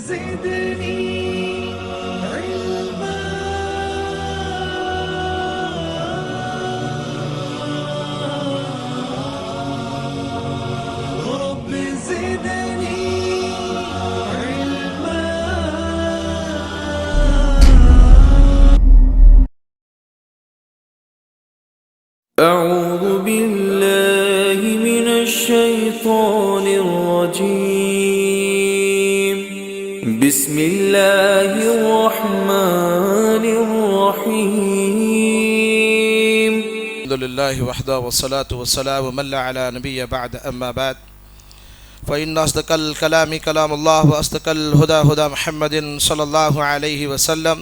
زدني علما رب زدني علما. أعوذ بالله من الشيطان الرجيم. بسم الله الرحمن الرحيم. الحمد لله وحده والصلاة والسلام من لا على نبي بعد أما بعد فإن أصدق الكلام كلام الله وأصدق الهدى هدى محمد صلى الله عليه وسلم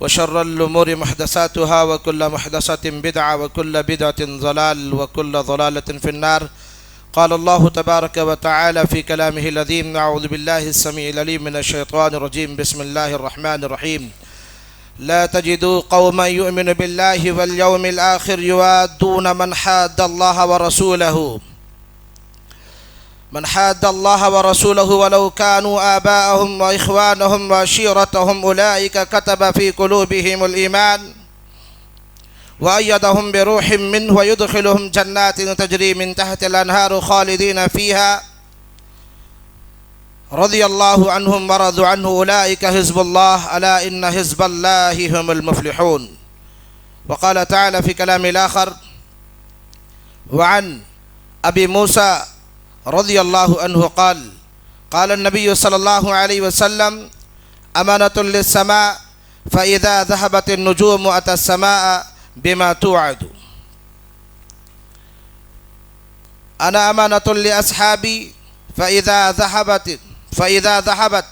وشر الأمور محدثاتها وكل محدثة بدعة وكل بدعة ضلال وكل ضلالة في النار. قال الله تبارك وتعالى في كلامه العظيم: أعوذ بالله السميع العليم من الشيطان الرجيم. بسم الله الرحمن الرحيم. لا تجدوا قوما يؤمن بالله واليوم الآخر يوادون من حاد الله ورسوله ولو كانوا آباءهم وإخوانهم وعشيرتهم أولئك كتب في قلوبهم الإيمان وأيدهم بروح منه ويدخلهم جنات تجري من تحت الأنهار خالدين فيها رضي الله عنهم ورضوا عنه أولئك حزب الله ألا إن حزب الله هم المفلحون. وقال تعالى في كلام الآخر: وعن أبي موسى رضي الله عنه قال: قال النبي صلى الله عليه وسلم: أمانة للسماء فإذا ذهبت النجوم أتى السماء بما توعد. أنا أمانة لأصحابي فإذا ذهبت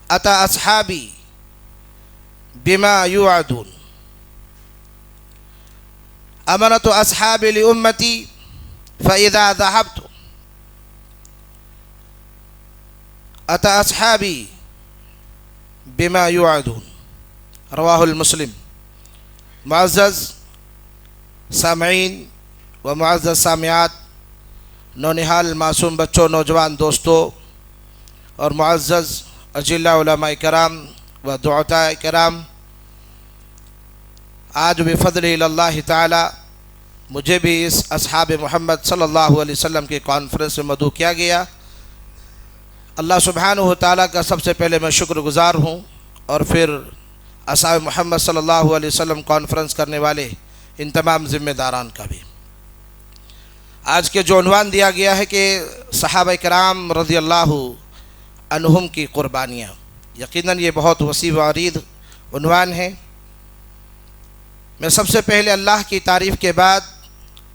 أتى أصحابي بما يوعدون. أمانة أصحابي لأمتي فإذا ذهبت أتى أصحابي بما يوعدون. رواه المسلم. معزز سامعین و معزز سامعات، نونہال معصوم بچوں، نوجوان دوستوں اور معزز اجلاء علماء کرام و دعاء کرام، آج بفضل اللہ تعالی مجھے بھی اس اصحاب محمد صلی اللہ علیہ وسلم کی کانفرنس میں مدعو کیا گیا۔ اللہ سبحانہ و تعالیٰ کا سب سے پہلے میں شکر گزار ہوں، اور پھر اصحاب محمد صلی اللہ علیہ وسلم کانفرنس کرنے والے ان تمام ذمہ داران کا بھی۔ آج کے جو عنوان دیا گیا ہے کہ صحابہ کرام رضی اللہ عنہم کی قربانیاں، یقیناً یہ بہت وسیع و عریض عنوان ہے۔ میں سب سے پہلے اللہ کی تعریف کے بعد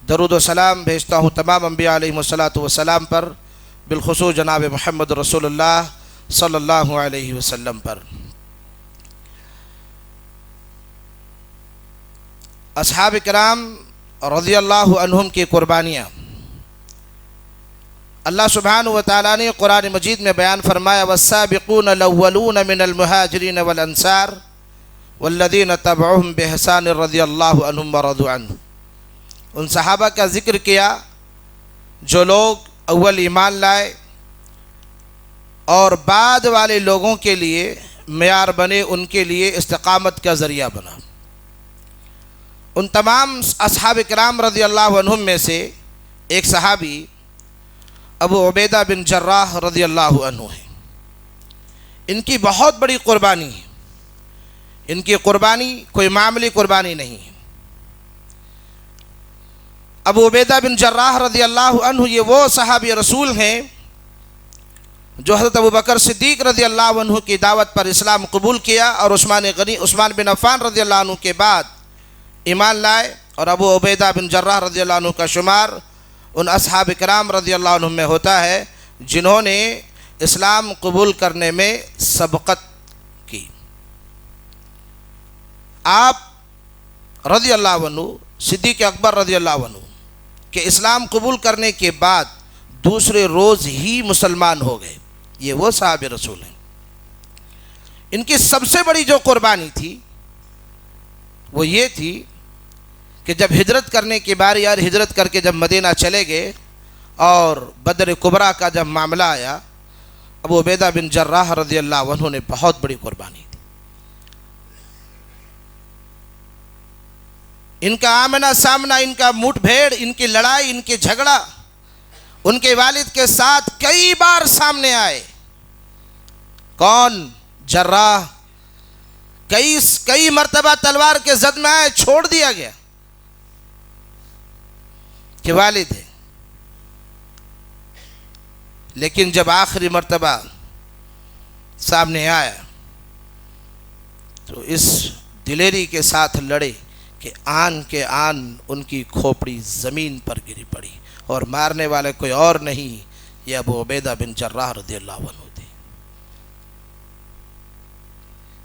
درود و سلام بھیجتا ہوں تمام انبیاء علیہم السلام پر، بالخصوص جناب محمد رسول اللہ صلی اللہ علیہ وسلم پر۔ اصحاب کرام رضی اللہ عنہم کی قربانیاں اللہ سبحانہ و تعالیٰ نے قرآن مجید میں بیان فرمایا: والسابقون الاولون من المہاجرین والانصار والذین تبعوہم بإحسان رضی اللہ عنہم ورضوا عنہ۔ ان صحابہ کا ذکر کیا جو لوگ اول ایمان لائے اور بعد والے لوگوں کے لیے معیار بنے، ان کے لیے استقامت کا ذریعہ بنا۔ ان تمام اصحاب کرام رضی اللہ عنہم میں سے ایک صحابی ابو عبیدہ بن جراح رضی اللہ عنہ ہیں۔ ان کی بہت بڑی قربانی ہے۔ ان کی قربانی کوئی معمولی قربانی نہیں ہے۔ ابو عبیدہ بن جراح رضی اللہ عنہ یہ وہ صحابی رسول ہیں جو حضرت ابوبکر صدیق رضی اللہ عنہ کی دعوت پر اسلام قبول کیا، اور عثمان بن عفان رضی اللہ عنہ کے بعد ایمان لائے، اور ابو عبیدہ بن جراح رضی اللہ عنہ کا شمار ان اصحاب کرام رضی اللہ عنہ میں ہوتا ہے جنہوں نے اسلام قبول کرنے میں سبقت کی۔ آپ رضی اللہ عنہ، صدیق اکبر رضی اللہ عنہ کہ اسلام قبول کرنے کے بعد دوسرے روز ہی مسلمان ہو گئے۔ یہ وہ صحاب رسول ہیں۔ ان کی سب سے بڑی جو قربانی تھی وہ یہ تھی کہ جب ہجرت کرنے کی باری اور ہجرت کر کے جب مدینہ چلے گئے اور بدر کبریٰ کا جب معاملہ آیا ابو عبیدہ بن جراح رضی اللہ عنہ نے بہت بڑی قربانی دی. ان کا آمنا سامنا، ان کا مٹ بھیڑ، ان کی لڑائی، ان کے جھگڑا ان کے والد کے ساتھ کئی بار سامنے آئے. کون؟ جراح. کئی مرتبہ تلوار کے زد میں آئے، چھوڑ دیا گیا کہ والد ہے. لیکن جب آخری مرتبہ سامنے آیا تو اس دلیری کے ساتھ لڑے کہ آن کے آن ان کی کھوپڑی زمین پر گری پڑی، اور مارنے والے کوئی اور نہیں، یہ ابو عبیدہ بن جراح رضی اللہ عنہ تھے.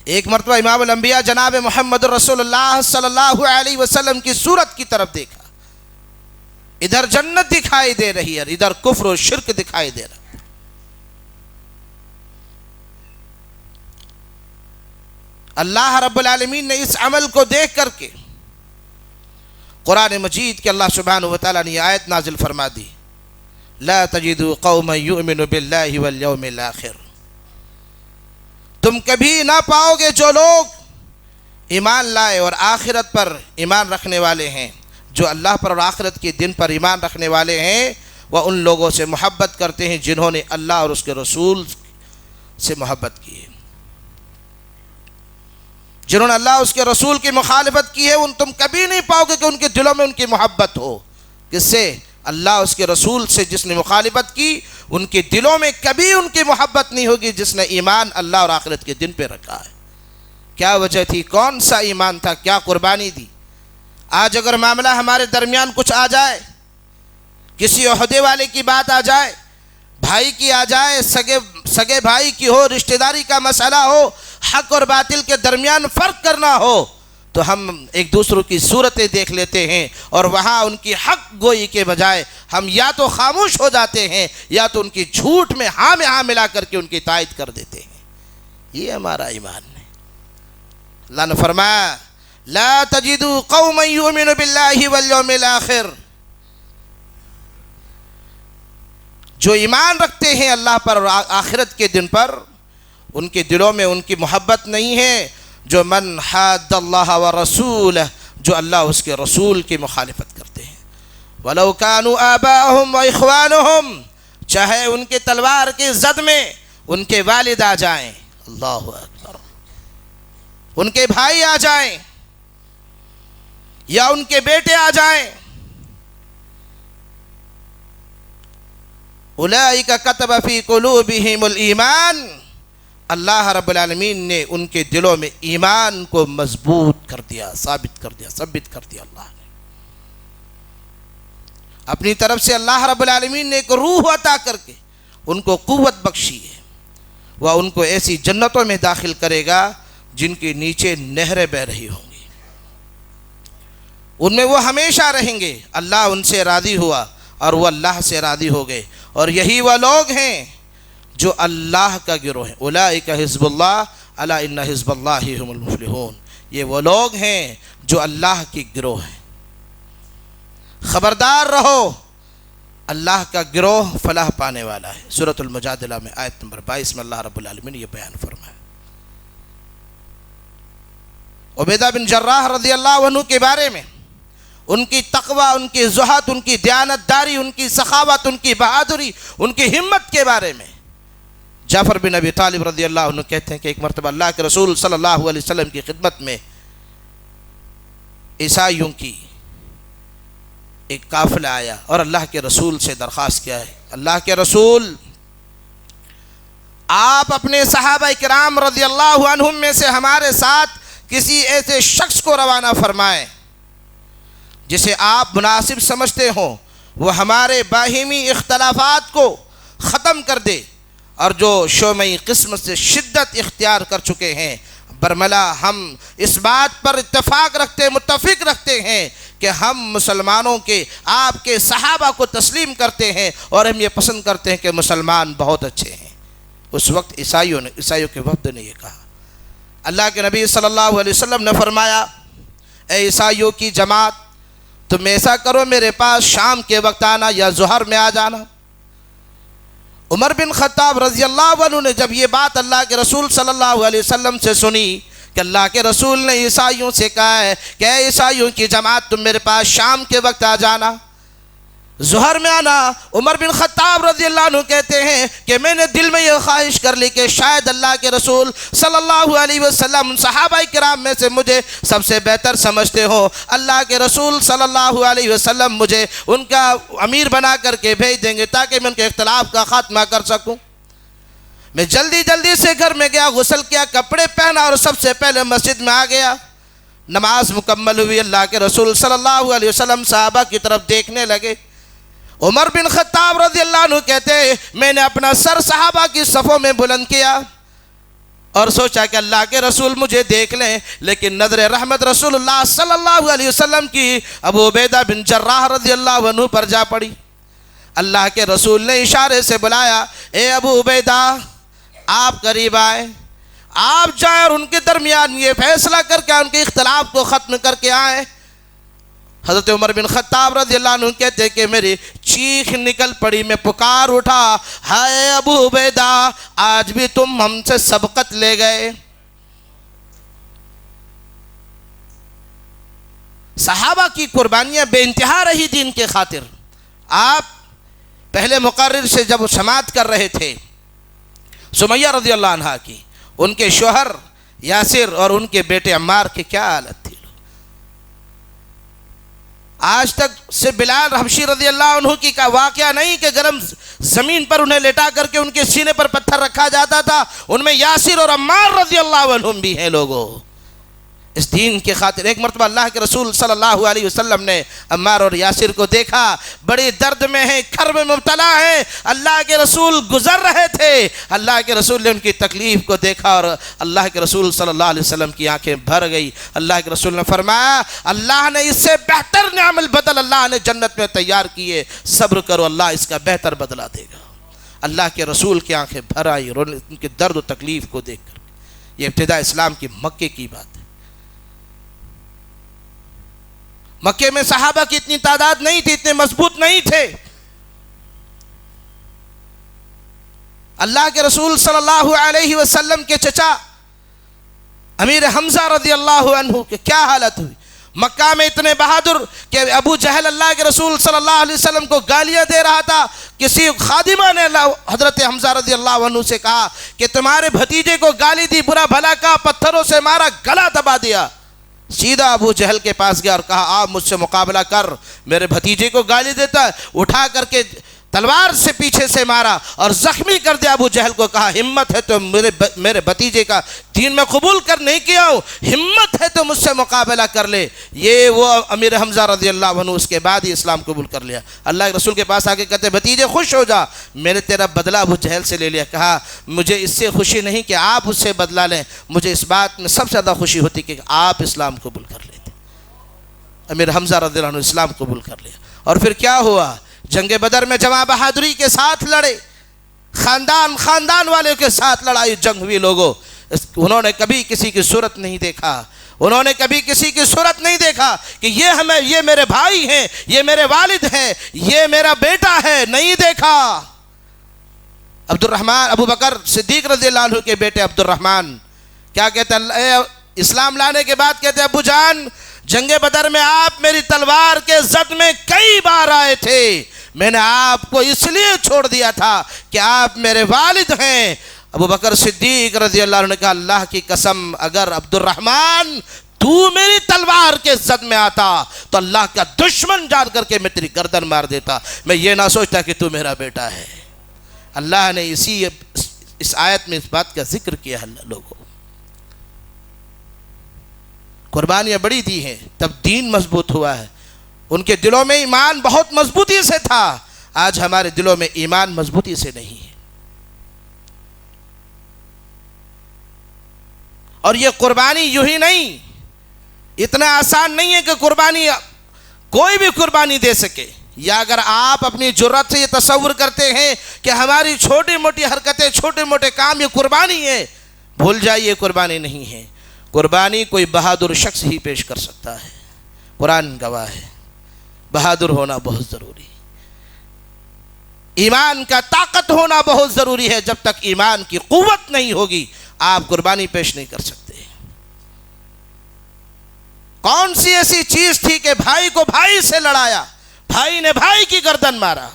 ایک مرتبہ امام الانبیاء جناب محمد رسول اللہ صلی اللہ علیہ وسلم کی صورت کی طرف دیکھا. ادھر جنت دکھائی دے رہی ہے، ادھر کفر و شرک دکھائی دے رہا. اللہ رب العالمین نے اس عمل کو دیکھ کر کے قرآن مجید کے اللہ سبحانہ و تعالیٰ نے یہ آیت نازل فرما دی: لا تجد قوما یؤمن باللہ والیوم الآخر. تم کبھی نہ پاؤ گے جو لوگ ایمان لائے اور آخرت پر ایمان رکھنے والے ہیں، جو اللہ پر اور آخرت کے دن پر ایمان رکھنے والے ہیں، وہ ان لوگوں سے محبت کرتے ہیں جنہوں نے اللہ اور اس کے رسول سے محبت کی ہے. جنہوں نے اللہ اس کے رسول کی مخالفت کی ہے، ان تم کبھی نہیں پاؤ گے کہ ان کے دلوں میں ان کی محبت ہو. کس سے؟ اللہ اس کے رسول سے. جس نے مخالفت کی ان کے دلوں میں کبھی ان کی محبت نہیں ہوگی جس نے ایمان اللہ اور آخرت کے دن پہ رکھا ہے. کیا وجہ تھی؟ کون سا ایمان تھا؟ کیا قربانی دی؟ آج اگر معاملہ ہمارے درمیان کچھ آ جائے، کسی عہدے والے کی بات آ جائے، بھائی کی آ جائے، سگے بھائی کی ہو، رشتہ داری کا مسئلہ ہو، حق اور باطل کے درمیان فرق کرنا ہو، تو ہم ایک دوسروں کی صورتیں دیکھ لیتے ہیں اور وہاں ان کی حق گوئی کے بجائے ہم یا تو خاموش ہو جاتے ہیں یا تو ان کی جھوٹ میں ہاں میں ہاں ملا کر کے ان کی تائید کر دیتے ہیں. یہ ہمارا ایمان ہے. اللہ نے فرمایا: لا تجدوا قوما یؤمنون باللہ والیوم الآخر. جو ایمان رکھتے ہیں اللہ پر اور آخرت کے دن پر، ان کے دلوں میں ان کی محبت نہیں ہے. جو من حاد اللہ ورسولہ، جو اللہ اس کے رسول کی مخالفت کرتے ہیں. وَلَوْ كَانُوا آبَاءَهُمْ وَإِخْوَانُهُمْ، چاہے ان کے تلوار کے زد میں ان کے والد آ جائیں، اللہ اکبر، ان کے بھائی آ جائیں یا ان کے بیٹے آ جائیں، اولئک کتب فی قلوبہم الایمان، اللہ رب العالمین نے ان کے دلوں میں ایمان کو مضبوط کر دیا، ثابت کر دیا. اللہ نے اپنی طرف سے اللہ رب العالمین نے ایک روح عطا کر کے ان کو قوت بخشی ہے. وہ ان کو ایسی جنتوں میں داخل کرے گا جن کے نیچے نہریں بہہ رہی ہوں گی، ان میں وہ ہمیشہ رہیں گے. اللہ ان سے راضی ہوا اور وہ اللہ سے راضی ہو گئے. اور یہی وہ لوگ ہیں جو اللہ کا گروہ ہے. اولئک حزب اللہ الا ان حزب اللہ هم المفلحون. یہ وہ لوگ ہیں جو اللہ کی گروہ ہیں. خبردار رہو، اللہ کا گروہ فلاح پانے والا ہے. سورۃ المجادلہ میں آیت نمبر 22 میں اللہ رب العالمین نے یہ بیان فرمایا. عبیدہ بن جراح رضی اللہ عنہ کے بارے میں، ان کی تقوی، ان کی زہد، ان کی دیانت داری، ان کی سخاوت، ان کی بہادری، ان کی ہمت کے بارے میں جعفر بن ابی طالب رضی اللہ عنہ کہتے ہیں کہ ایک مرتبہ اللہ کے رسول صلی اللہ علیہ وسلم کی خدمت میں عیسائیوں کی ایک قافلہ آیا اور اللہ کے رسول سے درخواست کیا ہے: اللہ کے رسول، آپ اپنے صحابہ کرام رضی اللہ عنہم میں سے ہمارے ساتھ کسی ایسے شخص کو روانہ فرمائیں جسے آپ مناسب سمجھتے ہوں، وہ ہمارے باہمی اختلافات کو ختم کر دے اور جو شومی قسمت سے شدت اختیار کر چکے ہیں. برملا ہم اس بات پر متفق رکھتے ہیں کہ ہم مسلمانوں کے آپ کے صحابہ کو تسلیم کرتے ہیں اور ہم یہ پسند کرتے ہیں کہ مسلمان بہت اچھے ہیں. اس وقت عیسائیوں کے وفد نے یہ کہا. اللہ کے نبی صلی اللہ علیہ وسلم نے فرمایا: اے عیسائیوں کی جماعت، تم ایسا کرو، میرے پاس شام کے وقت آنا یا ظہر میں آ جانا، عمر بن خطاب رضی اللہ عنہ نے جب یہ بات اللہ کے رسول صلی اللہ علیہ وسلم سے سنی کہ اللہ کے رسول نے عیسائیوں سے کہا ہے کہ اے عیسائیوں کی جماعت تم میرے پاس شام کے وقت آ جانا، ظہر میں آنا، عمر بن خطاب رضی اللہ عنہ کہتے ہیں کہ میں نے دل میں یہ خواہش کر لی کہ شاید اللہ کے رسول صلی اللہ علیہ وسلم صحابہ کرام میں سے مجھے سب سے بہتر سمجھتے ہو، اللہ کے رسول صلی اللہ علیہ وسلم مجھے ان کا امیر بنا کر کے بھیج دیں گے تاکہ میں ان کے اختلاف کا خاتمہ کر سکوں۔ میں جلدی جلدی سے گھر میں گیا، غسل کیا، کپڑے پہنا اور سب سے پہلے مسجد میں آ گیا۔ نماز مکمل ہوئی، اللہ کے رسول صلی اللہ علیہ وسلم صحابہ کی طرف دیکھنے لگے۔ عمر بن خطاب رضی اللہ عنہ کہتے ہیں میں نے اپنا سر صحابہ کی صفوں میں بلند کیا اور سوچا کہ اللہ کے رسول مجھے دیکھ لیں، لیکن نظر رحمت رسول اللہ صلی اللہ علیہ وسلم کی ابو عبیدہ بن جراح رضی اللہ عنہ پر جا پڑی۔ اللہ کے رسول نے اشارے سے بلایا، اے ابو عبیدہ آپ قریب آئے، آپ جائیں اور ان کے درمیان یہ فیصلہ کر کے ان کے اختلاف کو ختم کر کے آئیں۔ حضرت عمر بن خطاب رضی اللہ عنہ کہتے کہ میری چیخ نکل پڑی، میں پکار اٹھا، ہائے ابو عبیدہ آج بھی تم ہم سے سبقت لے گئے۔ صحابہ کی قربانیاں بے انتہا رہی دین کے خاطر۔ آپ پہلے مقرر سے جب سماعت کر رہے تھے سمیہ رضی اللہ عنہ کی، ان کے شوہر یاسر اور ان کے بیٹے عمار کی کیا حالت تھی۔ آج تک سے بلال حبشی رضی اللہ عنہ کی کا واقعہ نہیں کہ گرم زمین پر انہیں لٹا کر کے ان کے سینے پر پتھر رکھا جاتا تھا، ان میں یاسر اور عمار رضی اللہ عنہم بھی ہیں۔ لوگوں اس دین کے خاطر ایک مرتبہ اللہ کے رسول صلی اللہ علیہ وسلم نے عمار اور یاسر کو دیکھا، بڑی درد میں ہیں، کرب میں مبتلا ہیں، اللہ کے رسول گزر رہے تھے، اللہ کے رسول نے ان کی تکلیف کو دیکھا اور اللہ کے رسول صلی اللہ علیہ وسلم کی آنکھیں بھر گئی۔ اللہ کے رسول نے فرمایا اللہ نے اس سے بہتر نعم البدل اللہ نے جنت میں تیار کیے، صبر کرو اللہ اس کا بہتر بدلہ دے گا۔ اللہ کے رسول کی آنکھیں بھر آئی اور ان کے درد و تکلیف کو دیکھ کر۔ یہ ابتدا اسلام کی مکے کی بات ہے۔ مکے میں صحابہ کی اتنی تعداد نہیں تھی، اتنے مضبوط نہیں تھے۔ اللہ کے رسول صلی اللہ علیہ وسلم کے چچا امیر حمزہ رضی اللہ عنہ کی کیا حالت ہوئی۔ مکہ میں اتنے بہادر کہ ابو جہل اللہ کے رسول صلی اللہ علیہ وسلم کو گالیاں دے رہا تھا۔ کسی خادمہ نے حضرت حمزہ رضی اللہ عنہ سے کہا کہ تمہارے بھتیجے کو گالی دی، برا بھلا کہا، پتھروں سے مارا، گلا دبا دیا۔ سیدھا ابو جہل کے پاس گیا اور کہا آپ مجھ سے مقابلہ کر، میرے بھتیجے کو گالی دیتا ہے۔ اٹھا کر کے تلوار سے پیچھے سے مارا اور زخمی کر دیا۔ ابو جہل کو کہا ہمت ہے تو میرے بھتیجے کا دین میں قبول کر نہیں کیا ہوں، ہمت ہے تو مجھ سے مقابلہ کر لے۔ یہ وہ امیر حمزہ رضی اللہ عنہ اس کے بعد ہی اسلام قبول کر لیا۔ اللہ کے رسول کے پاس آ کے کہتے بھتیجے خوش ہو جا، میں نے تیرا بدلہ ابو جہل سے لے لیا۔ کہا مجھے اس سے خوشی نہیں کہ آپ اس سے بدلہ لیں، مجھے اس بات میں سب سے زیادہ خوشی ہوتی کہ آپ اسلام قبول کر لیتے۔ امیر حمزہ رضی اللہ عنہ اسلام قبول کر لیا۔ اور پھر کیا ہوا؟ جنگ بدر میں جمع بہادری کے ساتھ لڑے، خاندان والے کے ساتھ لڑائی جنگ ہوئی۔ لوگوں انہوں نے کبھی کسی کی صورت نہیں دیکھا، انہوں نے کبھی کسی کی صورت نہیں دیکھا کہ یہ میرے بھائی ہیں، یہ میرے والد ہیں، یہ میرا بیٹا ہے، نہیں دیکھا۔ ابو بکر صدیق رضی اللہ عنہ کے بیٹے عبد الرحمن کیا کہتے ہیں؟ اسلام لانے کے بعد کہتے ہیں ابو جان جنگ بدر میں آپ میری تلوار کے زد میں کئی بار آئے تھے، میں نے آپ کو اس لیے چھوڑ دیا تھا کہ آپ میرے والد ہیں۔ ابو بکر صدیق رضی اللہ عنہ نے کہا اللہ کی قسم اگر عبد الرحمن تو میری تلوار کے زد میں آتا تو اللہ کا دشمن جان کر کے میں تیری گردن مار دیتا، میں یہ نہ سوچتا کہ تو میرا بیٹا ہے۔ اللہ نے اس آیت میں اس بات کا ذکر کیا ہے۔ لوگوں قربانیاں بڑی دی ہیں تب دین مضبوط ہوا ہے۔ ان کے دلوں میں ایمان بہت مضبوطی سے تھا، آج ہمارے دلوں میں ایمان مضبوطی سے نہیں ہے۔ اور یہ قربانی یوں ہی نہیں، اتنا آسان نہیں ہے کہ قربانی کوئی بھی قربانی دے سکے۔ یا اگر آپ اپنی جرات سے یہ تصور کرتے ہیں کہ ہماری چھوٹی موٹی حرکتیں، چھوٹے موٹے کام یہ قربانی ہے، بھول جائیے قربانی نہیں ہے۔ قربانی کوئی بہادر شخص ہی پیش کر سکتا ہے، قرآن گواہ ہے۔ بہادر ہونا بہت ضروری۔ ایمان کا طاقت ہونا بہت ضروری ہے. جب تک ایمان کی قوت نہیں ہوگی آپ قربانی پیش نہیں کر سکتے. کون سی ایسی چیز تھی کہ بھائی کو بھائی سے لڑایا, بھائی نے بھائی کی گردن مارا,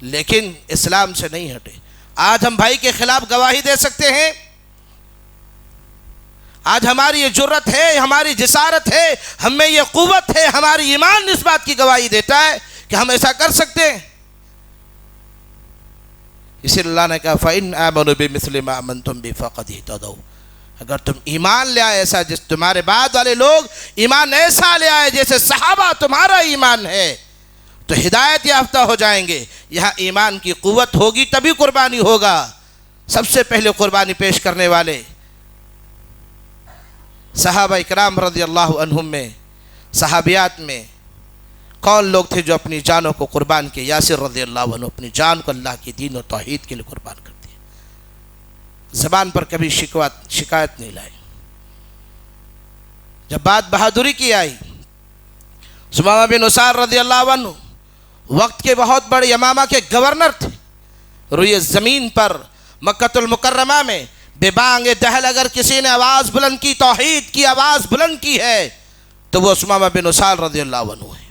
لیکن اسلام سے نہیں ہٹے. آج ہم بھائی کے خلاف گواہی دے سکتے ہیں؟ آج ہماری یہ جرت ہے, ہماری جسارت ہے, ہمیں یہ قوت ہے, ہماری ایمان اس بات کی گواہی دیتا ہے کہ ہم ایسا کر سکتے ہیں. اسی لیے اللہ نے کہا فَإِنْ آمَنُوا بِمِثْلِ مَا آمَنْتُمْ بِهِ فَقَدِ اهْتَدَوْا. اگر تم ایمان لے آئے ایسا جس تمہارے بعد والے لوگ ایمان ایسا لے آئے جیسے صحابہ تمہارا ایمان ہے تو ہدایت یافتہ ہو جائیں گے. یہاں ایمان کی قوت ہوگی تبھی قربانی ہوگا. سب سے پہلے قربانی پیش کرنے والے صحابہ اکرام رضی اللہ عنہم میں, صحابیات میں کون لوگ تھے جو اپنی جانوں کو قربان کیے؟ یاسر رضی اللہ عنہ اپنی جان کو اللہ کی دین و توحید کے لیے قربان کر دیا. زبان پر کبھی شکایت نہیں لائی. جب بات بہادری کی آئی, ثمامہ بن اسال رضی اللہ عنہ وقت کے بہت بڑے یمامہ کے گورنر تھے. روئے زمین پر مکہ المکرمہ میں بے بانگ دہل اگر کسی نے آواز بلند کی, توحید کی آواز بلند کی ہے تو وہ ثمامہ بن اسال رضی اللہ عنہ ہے.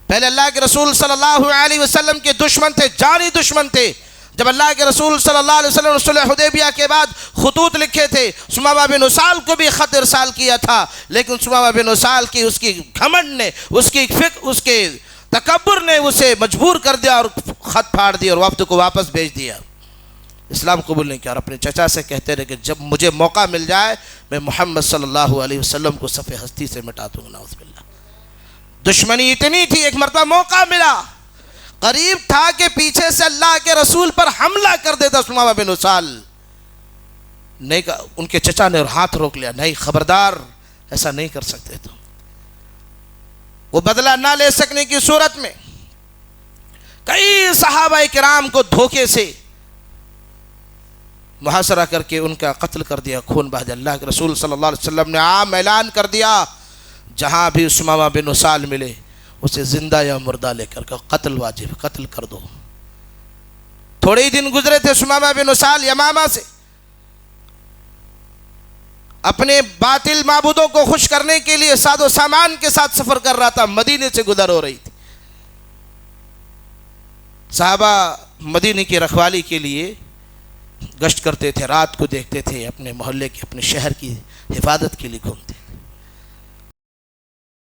پہلے اللہ کے رسول صلی اللہ علیہ وسلم کے دشمن تھے, جانی دشمن تھے. جب اللہ کے رسول صلی اللہ علیہ وسلم صلح حدیبیہ کے بعد خطوط لکھے تھے, ثمامہ بن اسال کو بھی خط ارسال کیا تھا, لیکن ثمامہ بن اسال کی اس کی گھمنڈ نے, اس کی اس کے تکبر نے اسے مجبور کر دیا اور خط پھاڑ دیا اور وفد کو واپس بھیج دیا. اسلام قبول نہیں کیا اور اپنے چچا سے کہتے رہے کہ جب مجھے موقع مل جائے میں محمد صلی اللہ علیہ وسلم کو صف ہستی سے مٹا دوں گا. نعوذ باللہ. دشمنی اتنی تھی, ایک مرتبہ موقع ملا, قریب تھا کہ پیچھے سے اللہ کے رسول پر حملہ کر دیتا ثمامہ بن اسال. نہیں, ان کے چچا نے ہاتھ روک لیا, نہیں خبردار ایسا نہیں کر سکتے. تو وہ بدلہ نہ لے سکنے کی صورت میں کئی صحابہ کرام کو دھوکے سے محاصرہ کر کے ان کا قتل کر دیا, خون بہا دیا. اللہ کے رسول صلی اللہ علیہ وسلم نے عام اعلان کر دیا جہاں بھی ثمامہ بن اسال ملے اسے زندہ یا مردہ لے کر قتل واجب, قتل کر دو. تھوڑے ہی دن گزرے تھے ثمامہ بن اسال یمامہ سے اپنے باطل معبودوں کو خوش کرنے کے لیے ساز و سامان کے ساتھ سفر کر رہا تھا. مدینے سے گزر ہو رہی تھی. صحابہ مدینے کی رکھوالی کے لیے گشت کرتے تھے, رات کو دیکھتے تھے, اپنے محلے کے اپنے شہر کی حفاظت کے لیے گھومتے تھے.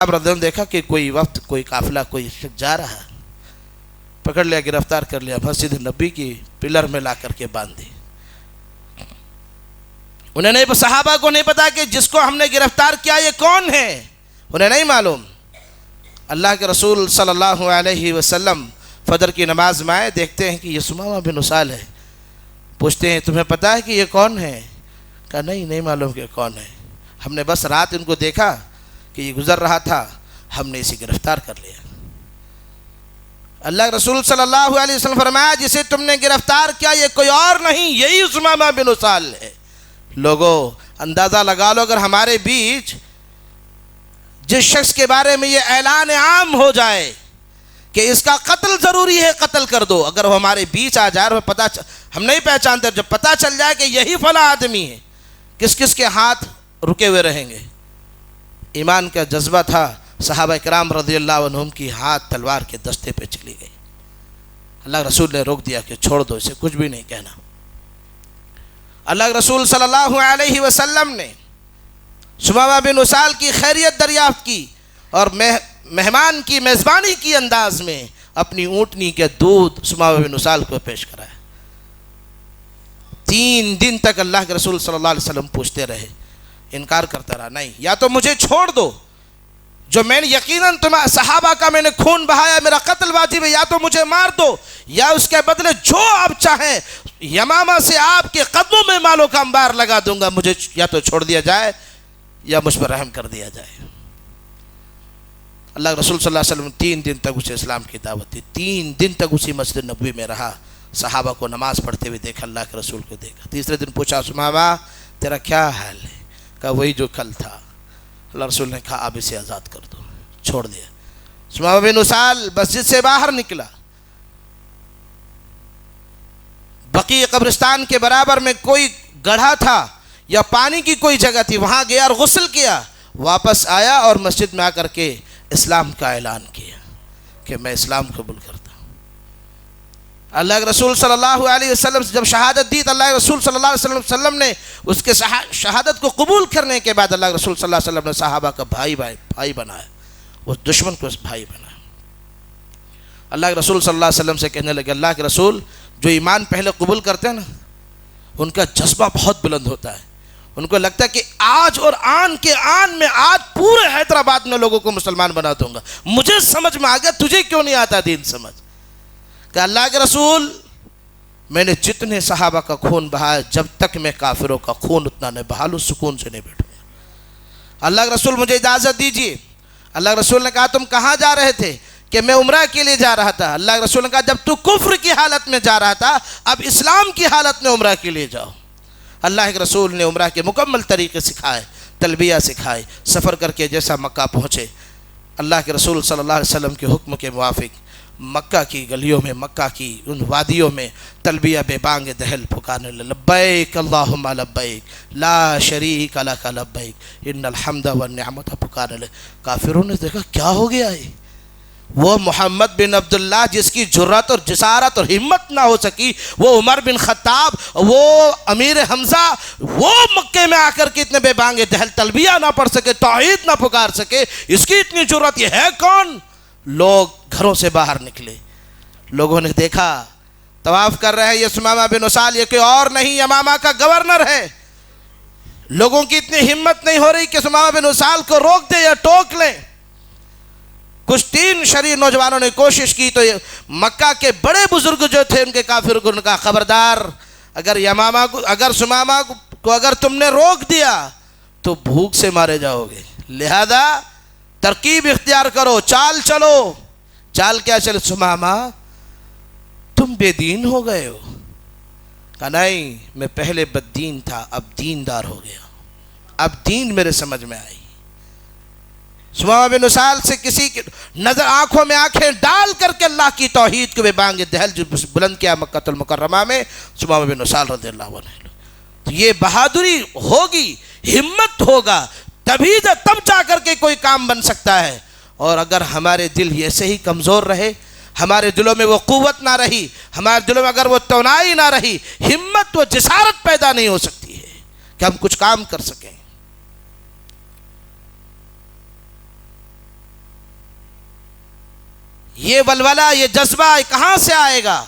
اب ردم دیکھا کہ کوئی وقت کوئی قافلہ کوئی شخص جا رہا, پکڑ لیا, گرفتار کر لیا, مسجد نبی کی پلر میں لا کر کے باندھ دی. انہیں نہیں, صحابہ کو نہیں پتا کہ جس کو ہم نے گرفتار کیا یہ کون ہے, انہیں نہیں معلوم. اللہ کے رسول صلی اللہ علیہ وسلم فجر کی نماز میں آئے, دیکھتے ہیں کہ یہ ثمامہ بن اسال ہے. پوچھتے ہیں تمہیں پتا ہے کہ یہ کون ہے؟ کہا نہیں معلوم کہ کون ہے, ہم نے بس رات ان کو دیکھا کہ یہ گزر رہا تھا, ہم نے اسے گرفتار کر لیا. اللہ رسول صلی اللہ علیہ وسلم فرمایا جسے تم نے گرفتار کیا یہ کوئی اور نہیں, یہی ثمامہ بن اسال ہے. لوگوں اندازہ لگا لو, اگر ہمارے بیچ جس شخص کے بارے میں یہ اعلان عام ہو جائے کہ اس کا قتل ضروری ہے, قتل کر دو, اگر وہ ہمارے بیچ آ جائے اور ہم نہیں پہچانتے, جب پتہ چل جائے کہ یہی فلاں آدمی ہے, کس کس کے ہاتھ رکے ہوئے رہیں گے. ایمان کا جذبہ تھا. صحابہ کرام رضی اللہ عنہم کی ہاتھ تلوار کے دستے پہ چلی گئی. اللہ رسول نے روک دیا کہ چھوڑ دو, اسے کچھ بھی نہیں کہنا. اللہ رسول صلی اللہ علیہ وسلم نے ثمامہ بن اسال کی خیریت دریافت کی اور مہمان کی میزبانی کی انداز میں اپنی اونٹنی کے دودھ ثمامہ بن اسال کو پیش کرایا. 3 دن تک اللہ کے رسول صلی اللہ علیہ وسلم پوچھتے رہے, انکار کرتا رہا, نہیں یا تو مجھے چھوڑ دو, جو میں نے یقیناً تمہیں صحابہ کا میں نے خون بہایا, میرا قتل واجب ہے, یا تو مجھے مار دو یا اس کے بدلے جو آپ چاہیں یمامہ سے آپ کے قدموں میں مالوں کا انبار لگا دوں گا, مجھے یا تو چھوڑ دیا جائے یا مجھ پر رحم کر دیا جائے. اللہ رسول صلی اللہ علیہ وسلم 3 دن تک اسے اسلام کی دعوت دی. 3 دن تک اسی مسجد نبوی میں رہا, صحابہ کو نماز پڑھتے ہوئے دیکھا, اللہ کے رسول کو دیکھا. تیسرے دن پوچھا ثمامہ تیرا کیا حال ہے؟ کہا وہی جو کل تھا. اللہ رسول نے کہا اب اسے آزاد کر دو, چھوڑ دیا. ثمامہ بن اسال مسجد سے باہر نکلا, بقیع قبرستان کے برابر میں کوئی گڑھا تھا یا پانی کی کوئی جگہ تھی، وہاں گیا اور غسل کیا، واپس آیا اور مسجد میں آ کر کے اسلام کا اعلان کیا کہ میں اسلام قبول کرتا ہوں۔ اللہ کے رسول صلی اللہ علیہ وسلم سے جب شہادت دی تو اللہ کے رسول صلی اللہ علیہ وسلم نے اس کے شہادت کو قبول کرنے کے بعد اللہ کے رسول صلی اللہ علیہ وسلم نے صحابہ کا بھائی بنایا، اس دشمن کو اس بھائی بنایا۔ اللہ کے رسول صلی اللہ علیہ وسلم سے کہنے لگے، اللہ کے رسول جو ایمان پہلے قبول کرتے ہیں نا، ان کا جذبہ بہت بلند ہوتا ہے، ان کو لگتا ہے کہ آج اور آن کے آن میں آج پورے حیدرآباد میں لوگوں کو مسلمان بنا دوں گا، مجھے سمجھ میں آ گیا، تجھے کیوں نہیں آتا دین سمجھ؟ کہ اللہ کے رسول میں نے جتنے صحابہ کا خون بہایا، جب تک میں کافروں کا خون اتنا نہ بہا لوں سکون سے نہیں بیٹھوں گا۔ اللہ کے رسول مجھے اجازت دیجیے۔ اللہ کے رسول نے کہا تم کہاں جا رہے تھے؟ کہ میں عمرہ کے لیے جا رہا تھا۔ اللہ کے رسول نے کہا جب تو کفر کی حالت میں جا رہا تھا اب اسلام کی حالت میں عمرہ کے لیے جاؤ۔ اللہ کے رسول نے عمرہ کے مکمل طریقے سکھائے، تلبیہ سکھائے، سفر کر کے جیسا مکہ پہنچے، اللہ کے رسول صلی اللہ علیہ وسلم کے حکم کے موافق مکہ کی گلیوں میں، مکہ کی ان وادیوں میں تلبیہ بے بانگ دہل پکارنے لگے، لبیک اللہم لبیک لا شریک لک لبیک ان الحمد والنعمت پکارنے لگے۔ کافروں نے دیکھا کیا ہو گیا ہے، وہ محمد بن عبداللہ جس کی جرات اور جسارت اور ہمت نہ ہو سکی، وہ عمر بن خطاب، وہ امیر حمزہ، وہ مکے میں آ کر کے اتنے بے بانگ دہل تلبیہ نہ پڑھ سکے، توحید نہ پکار سکے، اس کی اتنی جرات، یہ ہے کون؟ لوگ گھروں سے باہر نکلے، لوگوں نے دیکھا طواف کر رہے ہیں یہ ثمامہ بن اسال، یہ کوئی اور نہیں یمامہ کا گورنر ہے۔ لوگوں کی اتنی ہمت نہیں ہو رہی کہ ثمامہ بن اسال کو روک دے یا ٹوک لیں۔ کچھ 3 شریر نوجوانوں نے کوشش کی تو مکہ کے بڑے بزرگ جو تھے ان کے کافروں کو کہا خبردار، اگر ثمامہ کو اگر تم نے روک دیا تو بھوک سے مارے جاؤ گے، لہذا ترکیب اختیار کرو، چال چلو۔ چال کیا چلے؟ ثمامہ تم بے دین ہو گئے ہو؟ کہا نہیں، میں پہلے بددین تھا اب دیندار ہو گیا، اب دین میرے سمجھ میں آئی۔ ثمامہ بن اسال سے کسی کی نظر آنکھوں میں آنکھیں ڈال کر کے اللہ کی توحید کو بے بانگ دہل جو بلند کیا مکہ المکرمہ میں ثمامہ بن اسال رضی اللہ عنہ۔ تو یہ بہادری ہوگی، ہمت ہوگا، تب جا کر کے کوئی کام بن سکتا ہے۔ اور اگر ہمارے دل ایسے ہی کمزور رہے، ہمارے دلوں میں وہ قوت نہ رہی، ہمارے دلوں میں اگر وہ توانائی نہ رہی، ہمت و جسارت پیدا نہیں ہو سکتی ہے کہ ہم کچھ کام کر سکیں۔ یہ ولولہ، یہ جذبہ کہاں سے آئے گا؟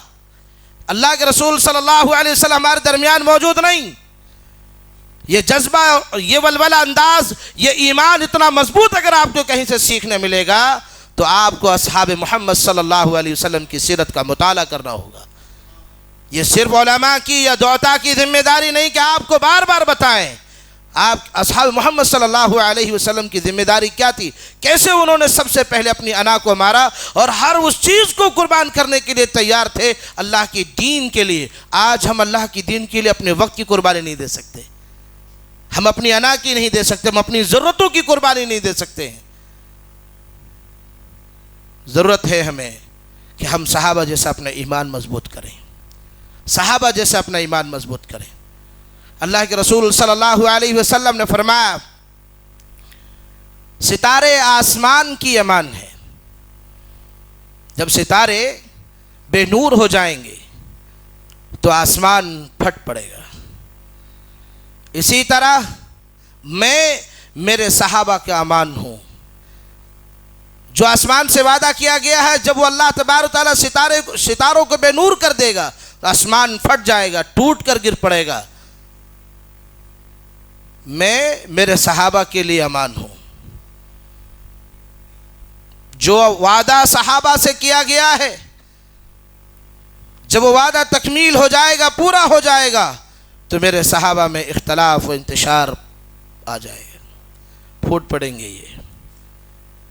اللہ کے رسول صلی اللہ علیہ وسلم ہمارے درمیان موجود نہیں۔ یہ جذبہ، یہ ولولہ انداز، یہ ایمان اتنا مضبوط اگر آپ کو کہیں سے سیکھنے ملے گا تو آپ کو اصحاب محمد صلی اللہ علیہ وسلم کی سیرت کا مطالعہ کرنا ہوگا۔ یہ صرف علماء کی یا دعاتا کی ذمہ داری نہیں کہ آپ کو بار بار بتائیں۔ آپ اصحاب محمد صلی اللہ علیہ وسلم کی ذمہ داری کیا تھی، کیسے انہوں نے سب سے پہلے اپنی انا کو مارا اور ہر اس چیز کو قربان کرنے کے لیے تیار تھے اللہ کی دین کے لیے۔ آج ہم اللہ کی دین کے لیے اپنے وقت کی قربانی نہیں دے سکتے، ہم اپنی انا کی نہیں دے سکتے، ہم اپنی ضرورتوں کی قربانی نہیں دے سکتے ہیں۔ ضرورت ہے ہمیں کہ ہم صحابہ جیسا اپنا ایمان مضبوط کریں، صحابہ جیسا اپنا ایمان مضبوط کریں۔ اللہ کے رسول صلی اللہ علیہ وسلم نے فرمایا ستارے آسمان کی امان ہے، جب ستارے بے نور ہو جائیں گے تو آسمان پھٹ پڑے گا۔ اسی طرح میں میرے صحابہ کا امان ہوں۔ جو آسمان سے وعدہ کیا گیا ہے جب وہ اللہ تبارک و تعالیٰ ستاروں کو بے نور کر دے گا تو آسمان پھٹ جائے گا، ٹوٹ کر گر پڑے گا۔ میں میرے صحابہ کے لیے امان ہوں۔ جو وعدہ صحابہ سے کیا گیا ہے جب وہ وعدہ تکمیل ہو جائے گا، پورا ہو جائے گا تو میرے صحابہ میں اختلاف و انتشار آ جائے گا، پھوٹ پڑیں گے۔ یہ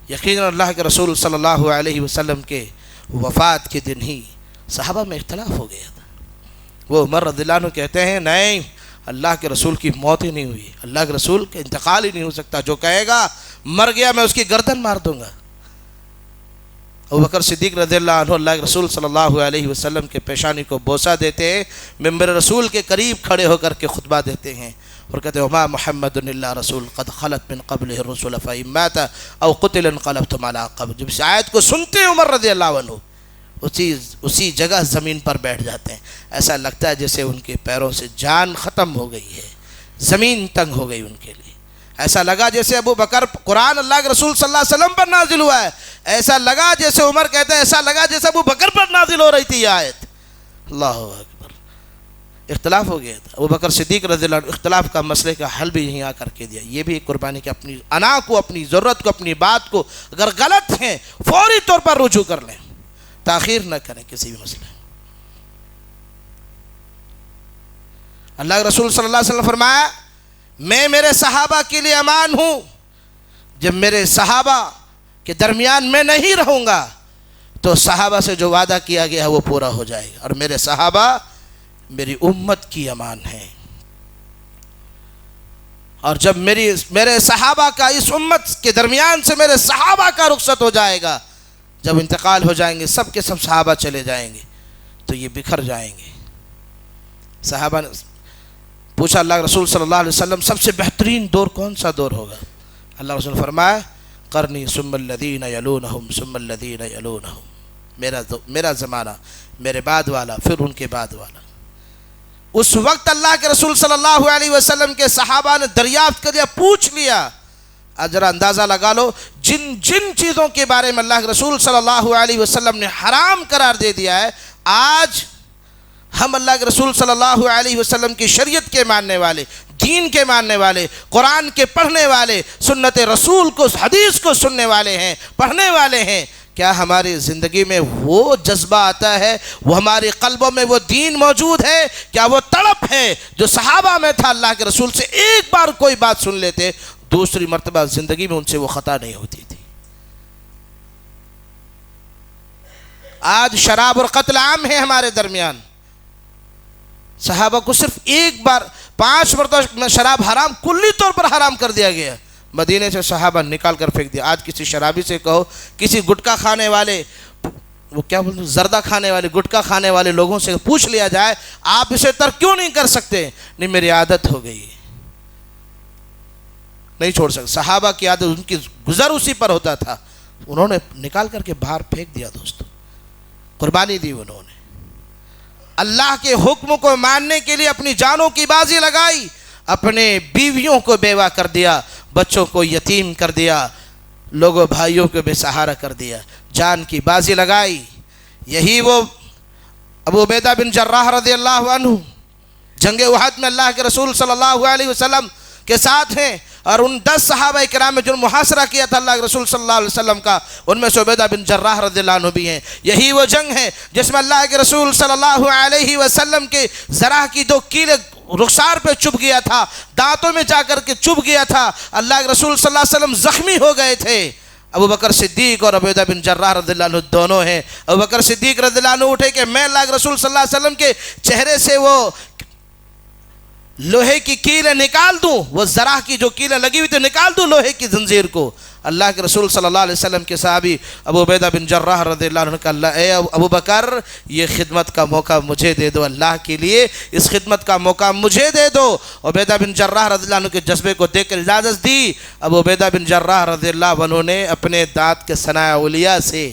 یقیناً اللہ کے رسول صلی اللہ علیہ وسلم کے وفات کے دن ہی صحابہ میں اختلاف ہو گیا تھا۔ وہ عمر رضی اللہ عنہ کہتے ہیں نہیں، اللہ کے رسول کی موت ہی نہیں ہوئی، اللہ کے رسول کا انتقال ہی نہیں ہو سکتا، جو کہے گا مر گیا میں اس کی گردن مار دوں گا۔ ابوبکر صدیق رضی اللہ عنہ اللہ کے رسول صلی اللہ علیہ وسلم کے پیشانی کو بوسہ دیتے ہیں، ممبر رسول کے قریب کھڑے ہو کر کے خطبہ دیتے ہیں اور کہتے ہیں وما محمد الا رسول قد خلت من قبلہ الرسل فإن مات او قتل انقلبتم علی عقبیکم۔ جب اس آیت کو سنتے ہیں عمر رضی اللہ عنہ اسی جگہ زمین پر بیٹھ جاتے ہیں، ایسا لگتا ہے جیسے ان کے پیروں سے جان ختم ہو گئی ہے، زمین تنگ ہو گئی ان کے لیے۔ ایسا لگا جیسے ابو بکر قرآن اللہ کے رسول صلی اللہ علیہ وسلم پر نازل ہوا ہے، ایسا لگا جیسے عمر کہتے ہیں ایسا لگا جیسے ابو بکر پر نازل ہو رہی تھی یہ آیت۔ اللہ اکبر، اختلاف ہو گیا تھا۔ ابو بکر صدیق رضی اللہ عنہ اختلاف کا مسئلے کا حل بھی یہیں آ کر کے دیا۔ یہ بھی ایک قربانی کی اپنی انا کو، اپنی ضرورت کو، اپنی بات کو اگر غلط ہیں فوری طور پر رجوع کر لیں، تاخیر نہ کریں کسی بھی مسئلے۔ اللہ کے رسول صلی اللہ علیہ وسلم فرمایا میں میرے صحابہ کے لیے امان ہوں، جب میرے صحابہ کے درمیان میں نہیں رہوں گا تو صحابہ سے جو وعدہ کیا گیا ہے وہ پورا ہو جائے گا، اور میرے صحابہ میری امت کی امان ہیں، اور جب میرے صحابہ کا اس امت کے درمیان سے میرے صحابہ کا رخصت ہو جائے گا، جب انتقال ہو جائیں گے سب کے سب صحابہ چلے جائیں گے تو یہ بکھر جائیں گے۔ صحابہ نے پوچھا اللہ کے رسول صلی اللہ علیہ وسلم سب سے بہترین دور کون سا دور ہوگا؟ اللہ رسول فرمایا قرنی ثم الذین یلونہم ثم الذین یلونہم، میرا زمانہ، میرے بعد والا، پھر ان کے بعد والا۔ اس وقت اللہ کے رسول صلی اللہ علیہ وسلم کے صحابہ نے دریافت کر لیا، پوچھ لیا، ذرا اندازہ لگا لو جن چیزوں کے بارے میں اللہ کے رسول صلی اللہ علیہ وسلم نے حرام قرار دے دیا ہے، آج ہم اللہ کے رسول صلی اللہ علیہ وسلم کی شریعت کے ماننے والے، دین کے ماننے والے، قرآن کے پڑھنے والے، سنت رسول کو، حدیث کو سننے والے ہیں، پڑھنے والے ہیں، کیا ہماری زندگی میں وہ جذبہ آتا ہے، وہ ہمارے قلبوں میں وہ دین موجود ہے، کیا وہ تڑپ ہے جو صحابہ میں تھا؟ اللہ کے رسول سے ایک بار کوئی بات سن لیتے، دوسری مرتبہ زندگی میں ان سے وہ خطا نہیں ہوتی تھی۔ آج شراب اور قتل عام ہے ہمارے درمیان، صحابہ کو صرف ایک بار 5 مرتبہ شراب حرام کلی طور پر حرام کر دیا گیا، مدینے سے صحابہ نکال کر پھینک دیا۔ آج کسی شرابی سے کہو، کسی گٹکا کھانے والے، وہ کیا بولتے ہیں، زردہ کھانے والے، گٹکا کھانے والے لوگوں سے پوچھ لیا جائے آپ اسے ترک کیوں نہیں کر سکتے؟ نہیں میری عادت ہو گئی، نہیں چھوڑ سکتے۔ صحابہ کی عادت، ان کی گزر اسی پر ہوتا تھا، انہوں نے نکال کر کے باہر پھینک دیا۔ دوستو قربانی دی انہوں نے، اللہ کے حکم کو ماننے کے لیے اپنی جانوں کی بازی لگائی، اپنے بیویوں کو بیوہ کر دیا، بچوں کو یتیم کر دیا، لوگوں بھائیوں کو بے سہارا کر دیا، جان کی بازی لگائی۔ یہی وہ ابو عبیدہ بن جراح رضی اللہ عنہ جنگ احد میں اللہ کے رسول صلی اللہ علیہ وسلم کے ساتھ ہیں، اور ان 10 صحابہ کرام میں جو محاصرہ کیا تھا اللہ کے رسول صلی اللہ علیہ وسلم کا، ان میں سے عبیدہ بن جراح رضی اللہ عنہ بھی ہیں۔ یہی وہ جنگ ہے جس میں اللہ کے رسول صلی اللہ علیہ وسلم کے ذرا کی 2 کیلیں رخسار پہ چبھ گیا تھا، دانتوں میں جا کر کے چبھ گیا تھا، اللہ کے رسول صلی اللہ علیہ وسلم زخمی ہو گئے تھے۔ ابو بکر صدیق اور عبیدہ بن جراح رضی اللہ عنہ دونوں ہیں۔ ابو بکر صدیق رضی اللہ عنہ اٹھے کہ میں اللہ کے رسول صلی اللہ علیہ وسلم کے چہرے سے وہ لوہے کی کیلیں نکال دوں، وہ ذرا کی جو کیلیں لگی ہوئی تھی نکال دوں لوہے کی زنجیر کو۔ اللہ کے رسول صلی اللہ علیہ وسلم کے صحابی ابو عبیدہ بن جراح رضی اللہ عنہ کہا اے ابو بکر یہ خدمت کا موقع مجھے دے دو، اللہ کے لیے اس خدمت کا موقع مجھے دے دو۔ عبیدہ بن جراح رضی اللہ عنہ کے جذبے کو دیکھ کر اجازت دی۔ ابو عبیدہ بن جراح رضی اللہ عنہ نے اپنے دانت کے ثنایا اولیاء سے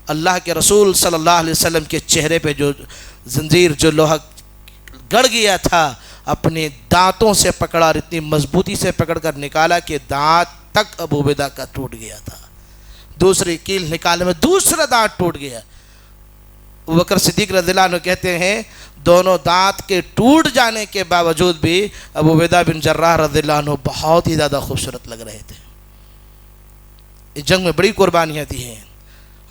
اللہ کے رسول صلی اللہ علیہ وسلم کے چہرے پہ جو زنجیر، جو لوہا گڑ گیا تھا، اپنے دانتوں سے پکڑا اور اتنی مضبوطی سے پکڑ کر نکالا کہ دانت تک ابو عبیدہ کا ٹوٹ گیا تھا۔ دوسری کیل نکالنے میں دوسرا دانت ٹوٹ گیا۔ ابو بکر صدیق رضی اللہ عنہ کہتے ہیں دونوں دانت کے ٹوٹ جانے کے باوجود بھی ابو عبیدہ بن جراح رضی اللہ عنہ بہت ہی زیادہ خوبصورت لگ رہے تھے۔ اس جنگ میں بڑی قربانیاں دی ہیں،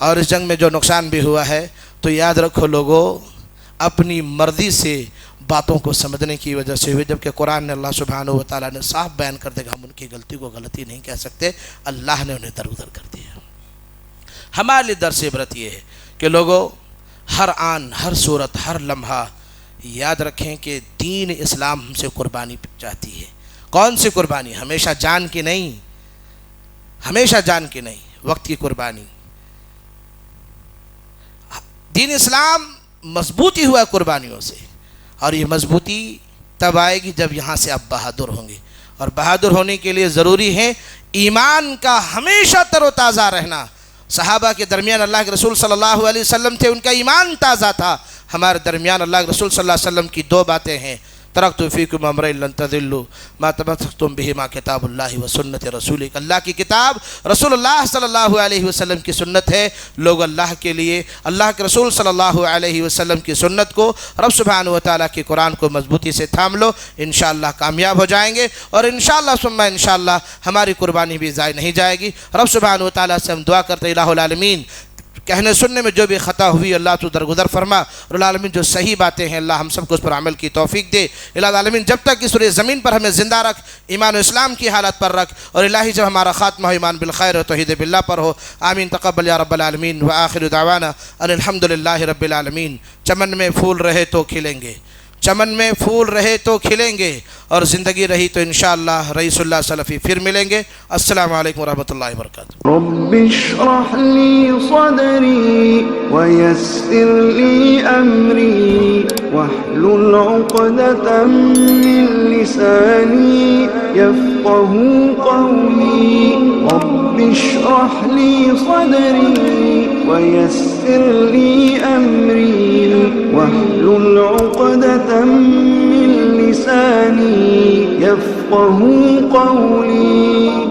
اور اس جنگ میں جو نقصان بھی ہوا ہے تو یاد رکھو لوگوں، اپنی مرضی سے باتوں کو سمجھنے کی وجہ سے ہوئے، جبکہ قرآن نے اللہ سبحانہ و تعالیٰ نے صاف بیان کر دے کہ ہم ان کی غلطی کو غلطی نہیں کہہ سکتے، اللہ نے انہیں درگزر کر دیا۔ ہمارے لیے درس عبرت یہ ہے کہ لوگوں ہر آن، ہر صورت، ہر لمحہ یاد رکھیں کہ دین اسلام ہم سے قربانی چاہتی ہے۔ کون سی قربانی؟ ہمیشہ جان کی نہیں، ہمیشہ جان کی نہیں، وقت کی قربانی، دین اسلام مضبوطی ہوا ہے قربانیوں سے، اور یہ مضبوطی تب آئے گی جب یہاں سے آپ بہادر ہوں گے، اور بہادر ہونے کے لیے ضروری ہے ایمان کا ہمیشہ تر و تازہ رہنا۔ صحابہ کے درمیان اللہ کے رسول صلی اللہ علیہ وسلم تھے، ان کا ایمان تازہ تھا۔ ہمارے درمیان اللہ کے رسول صلی اللہ علیہ وسلم کی دو باتیں ہیں: ترکت فیکم امرین لن تضلوا ما تمسکتم بہما کتاب اللہ و سنت رسولک۔ اللہ کی کتاب رسول اللہ صلی اللہ علیہ وسلم کی سنت ہے۔ لوگ اللہ کے لیے اللہ کے رسول صلی اللہ علیہ وسلم کی سنت کو، رب سبحانہ و تعالیٰ کے قرآن کو مضبوطی سے تھام لو، انشاءاللہ کامیاب ہو جائیں گے، اور انشاءاللہ ثم انشاءاللہ ہماری قربانی بھی ضائع نہیں جائے گی۔ رب سبحانہ و تعالیٰ سے ہم دعا کرتے ہیں الہ العالمین کہنے سننے میں جو بھی خطا ہوئی اللہ تو درگزر فرما، اور العالمین جو صحیح باتیں ہیں اللہ ہم سب کو اس پر عمل کی توفیق دے۔ الہ العالمین جب تک اس سورہ زمین پر ہمیں زندہ رکھ، ایمان و اسلام کی حالت پر رکھ، اور الہی جب ہمارا خاتمہ ایمان بالخیر و توحید باللہ پر ہو، آمین تقبل یا رب العالمین۔ وآخر دعوانا ان الحمدللہ رب العالمین۔ چمن میں پھول رہے تو کھلیں گے، چمن میں پھول رہے تو کھلیں گے، اور زندگی رہی تو انشاءاللہ رئیس اللہ سلفی پھر ملیں گے۔ السلام علیکم ورحمۃ اللہ وبرکاتہ۔ رب اشرح لي صدري ويسر لي أمري واحلل عقدة من لساني يفقه قولي رب اشرح لي صدري ويسر لي أمري واحلل عقدة من لساني يفقه قولي